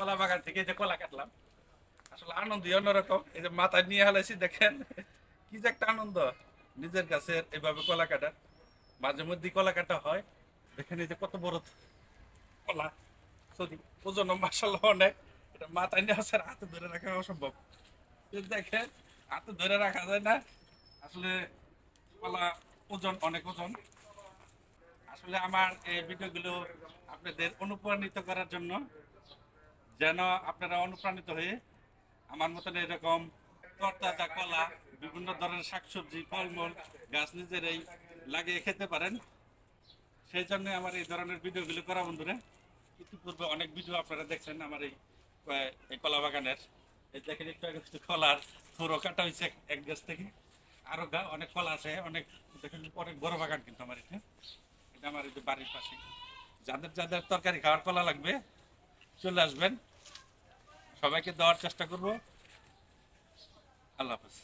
কলা বাগান থেকে যে কলা কাটলাম, আসলে আনন্দই অন্যরকম। এই যে মাথায় নিয়ে হালাইছি, দেখেন কি যে একটা আনন্দ নিজের কাছে এভাবে কলা কাটার। মাঝে মধ্যে কলা কাটা হয়, দেখেন এই যে কত বড় কলা, সরি ওজন মাসাল্লাহ অনেক। এটা মাথায় নিয়ে আসে, হাতে ধরে রাখা অসম্ভব। দেখেন হাতে ধরে রাখা যায় না আসলে, কলা ওজন, অনেক ওজন। আসলে আমার এই ভিডিওগুলো আপনাদের অনুপ্রাণিত করার জন্য, যেন আপনারা অনুপ্রাণিত হয়ে আমার মতন এরকম তরতাজা কলা, বিভিন্ন ধরনের শাকসবজি, ফলমূল গাছ নিজেরাই লাগিয়ে খেতে পারেন। সেই জন্য আমার এই ধরনের ভিডিওগুলো করা বন্ধুরা। ইতিপূর্বে অনেক ভিডিও আপনারা দেখছেন আমার এই কলা বাগানের। এই দেখেন একটু আগে একটু কলার পুরো কাটা হয়েছে এক গাছ থেকে। আরো অনেক কলা আছে, অনেক, দেখেন অনেক বড় বাগান কিন্তু আমার এটা। এটা আমার এই যে বাড়ির পাশে। যাদের যাদের তরকারি খাওয়ার কলা লাগবে চলে আসবেন, সবাইকে দেওয়ার চেষ্টা করব। আল্লাহ হাফেজ।